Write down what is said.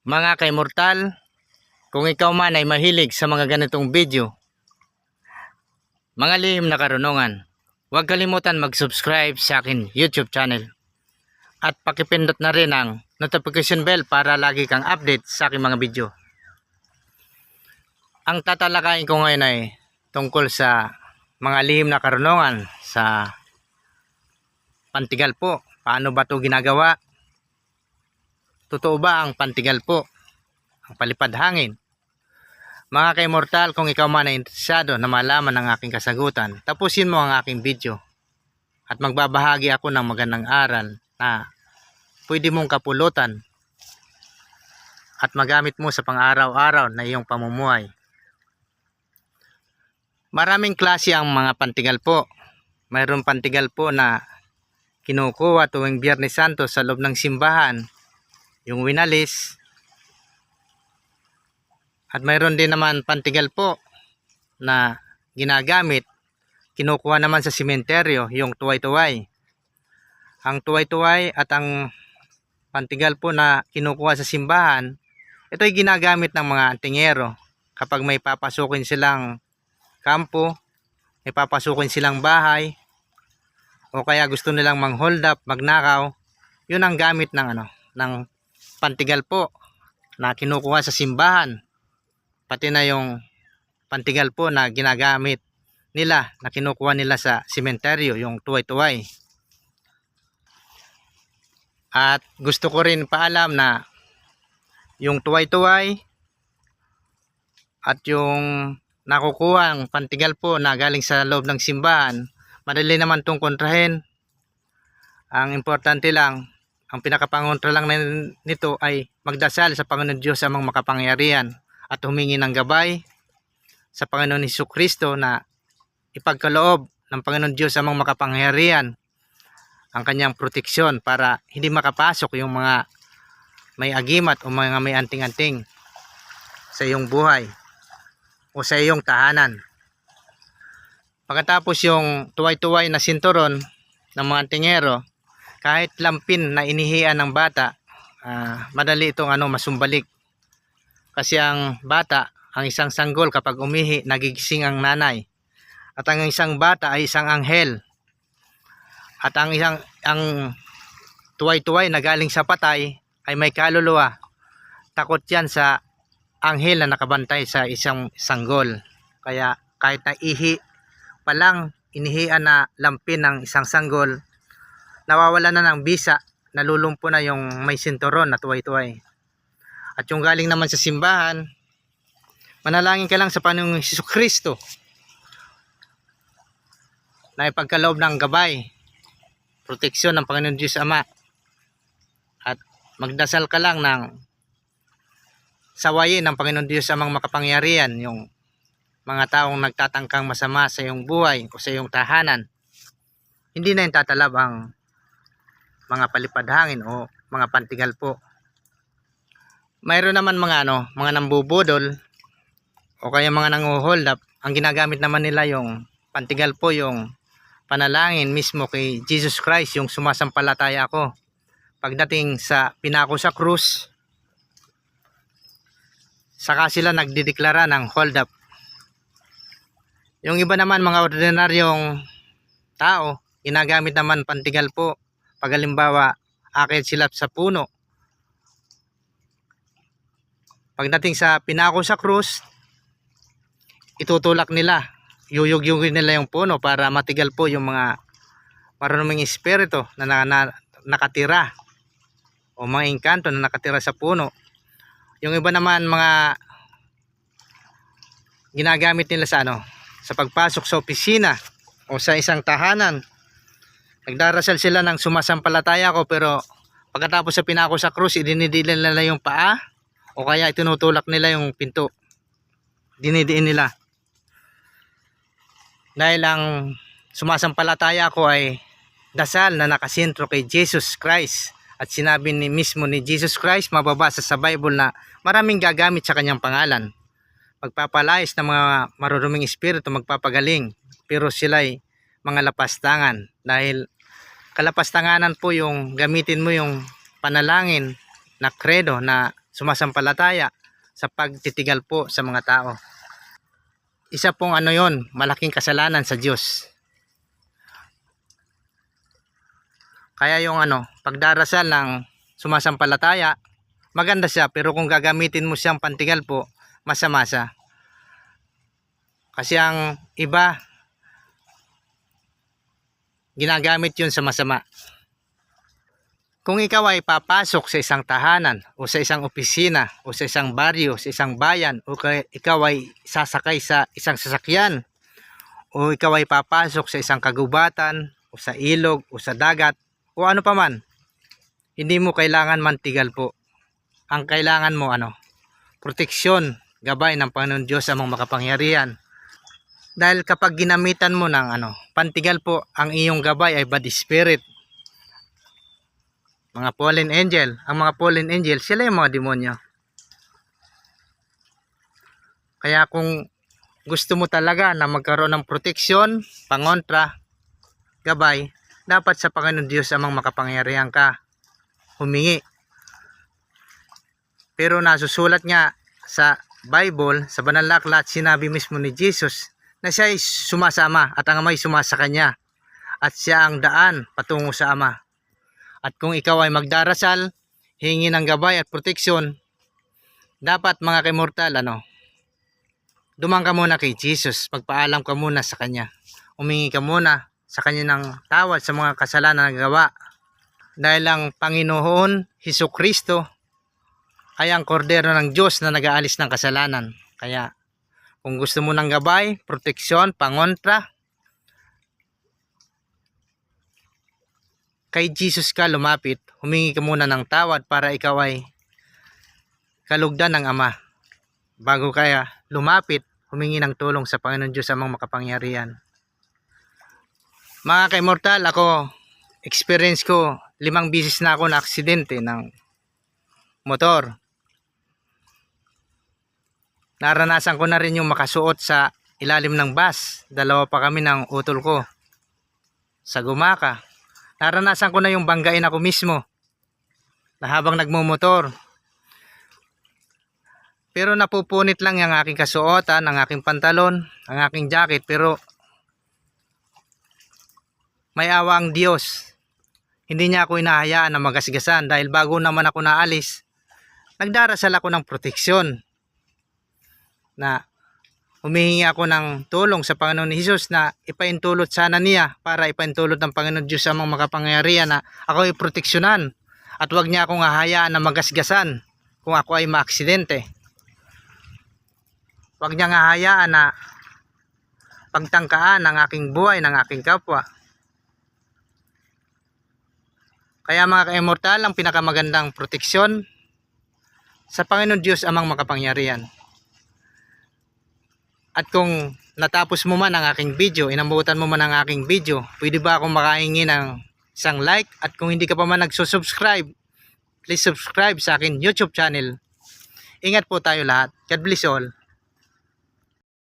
Mga kaimortal, kung ikaw man ay mahilig sa mga ganitong video, mga lihim na karunungan, huwag kalimutan mag-subscribe sa akin YouTube channel. At pakipindot na rin ang notification bell para lagi kang update sa aking mga video. Ang tatalakayin ko ngayon ay tungkol sa mga lihim na karunungan sa pantigal po. Paano ba ito ginagawa? Totoo ba ang pantigal po? Ang palipad hangin? Mga ka-immortal, kung ikaw man ay interesado na malaman ang aking kasagutan, tapusin mo ang aking video. At magbabahagi ako ng magandang aral na pwede mong kapulutan at magamit mo sa pang-araw-araw na iyong pamumuhay. Maraming klase ang mga pantigal po. Mayroong pantigal po na kinukuha tuwing Biyernes Santo sa loob ng simbahan, yung winalis. At mayroon din naman pantigal po na ginagamit, kinukuha naman sa sementeryo, yung tuway-tuway. Ang tuway-tuway at ang pantigal po na kinukuha sa simbahan, ito ay ginagamit ng mga antingero kapag may papasukin silang kampo, may papasukin silang bahay, o kaya gusto nilang mang-hold up, magnakaw. Yun ang gamit ng pantigal po na kinukuha sa simbahan. Pati na yung pantigal po na ginagamit nila, na kinukuha nila sa sementeryo, yung tuway-tuway. At gusto ko rin paalam na yung tuway-tuway at yung nakukuha ang pantigal po na galing sa loob ng simbahan, madali naman itong kontrahin. Ang importante lang, ang pinakapangontra lang nito ay magdasal sa Panginoon Diyos amang makapangyarihan at humingi ng gabay sa Panginoon Hesukristo na ipagkaloob ng Panginoon Diyos amang makapangyarihan ang kanyang proteksyon para hindi makapasok yung mga may agimat o mga may anting-anting sa iyong buhay o sa iyong tahanan. Pagkatapos yung tuway-tuway na sinturon ng mga antingero, kahit lampin na inihian ng bata, madali itong masumbalik. Kasi ang bata, ang isang sanggol kapag umihi, nagigising ang nanay. At ang isang bata ay isang anghel. At ang tuway-tuway na galing sa patay ay may kaluluwa. Takot yan sa anghel na nakabantay sa isang sanggol. Kaya kahit na ihi pa lang, inihian na lampin ng isang sanggol, nawawala na ng bisa, nalulumpo na yung may sinturon na tuway-tuway. At yung galing naman sa simbahan, manalangin ka lang sa Panginoong Hesukristo na ipagkaloob ng gabay, proteksyon ng Panginoon Diyos Ama. At magdasal ka lang ng sawayin ng Panginoon Diyos Amang makapangyarihan yung mga taong nagtatangkang masama sa iyong buhay o sa iyong tahanan. Hindi na yung tatalab ang mga palipad hangin o mga pantigal po. Mayroon naman mga nambubudol o kaya mga nangu-hold up. Ang ginagamit naman nila yung pantigal po, yung panalangin mismo kay Jesus Christ, yung sumasampalataya ako. Pagdating sa pinako sa krus, saka sila nagdideklara ng hold up. Yung iba naman mga ordinaryong tao, ginagamit naman pantigal po. Pag halimbawa, akit sila sa puno, pagdating sa pinako sa krus, itutulak nila, yuyug-yugin nila yung puno para matigal po yung mga marunong espiritu na nakatira o mga engkanto na nakatira sa puno. Yung iba naman mga ginagamit nila sa pagpasok sa opisina o sa isang tahanan. Nagdarasal sila ng sumasampalataya ko, pero pagkatapos sa pinako sa krus, idinidilan nila yung paa o kaya itinutulak nila yung pinto. Dinidiin nila. Dahil ang sumasampalataya ko ay dasal na nakasentro kay Jesus Christ. At sinabi mismo ni Jesus Christ, mababasa sa Bible, na maraming gagamit sa kanyang pangalan. Magpapalayas ng mga maruruming espiritu, magpapagaling. Pero sila'y mga lapastangan. Dahil kalapastanganan po yung gamitin mo yung panalangin na credo na sumasampalataya sa pagtitigal po sa mga tao. Isa pong yon, malaking kasalanan sa Diyos. Kaya yung pagdarasal ng sumasampalataya, maganda siya, pero kung gagamitin mo siyang pantigal po, masama siya. Kasi ang iba, ginagamit yun sa masama. Kung ikaw ay papasok sa isang tahanan o sa isang opisina o sa isang baryo, sa isang bayan, o ikaw ay sasakay sa isang sasakyan, o ikaw ay papasok sa isang kagubatan o sa ilog o sa dagat o ano pa man, hindi mo kailangan mantigal po. Ang kailangan mo proteksyon, gabay ng Panginoon Diyos amang makapangyarihan. Dahil kapag ginamitan mo ng pantigal po, ang iyong gabay ay bad spirit. Mga fallen angel. Ang mga fallen angel, sila yung mga demonyo. Kaya kung gusto mo talaga na magkaroon ng proteksyon, pangontra, gabay, dapat sa Panginoon Diyos amang makapangyarihan ka humingi. Pero nasusulat nga sa Bible, sa Banal na Aklat, sinabi mismo ni Jesus na siya ay sumasama at ang Ama ay sumasa kanya. At siya ang daan patungo sa Ama. At kung ikaw ay magdarasal, hingi ng gabay at proteksyon, dapat mga kaimortal, dumang ka muna kay Jesus, magpaalam ka muna sa Kanya. Humingi ka muna sa Kanya ng tawad sa mga kasalanan na gawa. Dahil ang Panginoon Hesukristo ay ang kordero ng Diyos na nag-aalis ng kasalanan. Kaya kung gusto mo ng gabay, proteksyon, pangontra, kay Jesus ka lumapit, humingi ka muna ng tawad para ikaw ay kalugdan ng Ama. Bago kaya lumapit, humingi ng tulong sa Panginoon Diyos amang makapangyarihan. Mga ka-immortal, ako, experience ko, 5 beses na ako na aksidente ng motor. Naranasan ko na rin yung makasuot sa ilalim ng bus. 2 pa kami ng utol ko sa Gumaca. Naranasan ko na yung banggain ako mismo na habang nagmumotor. Pero napupunit lang yung aking kasuotan, ang aking pantalon, ang aking jacket. Pero may awa ang Diyos. Hindi niya ako inahayaan na magasgasan dahil bago naman ako naalis, nagdarasal ako ng proteksyon. Na humihingi ako ng tulong sa Panginoon Hesus na ipaintulot sana niya para ipaintulot ng Panginoon Diyos amang makapangyarihan na ako ay proteksyonan at huwag niya akong hahayaan na magasgasan kung ako ay maaksidente. Huwag niya hahayaan na pagtangkaan ang aking buhay ng aking kapwa. Kaya mga ka-immortal, ang pinakamagandang proteksyon sa Panginoon Diyos amang makapangyarihan. At kung natapos mo man ang aking video, inabutan mo man ang aking video, pwede ba akong makahingi ng isang like? At kung hindi ka pa man nagsusubscribe, please subscribe sa akin YouTube channel. Ingat po tayo lahat. God bless all.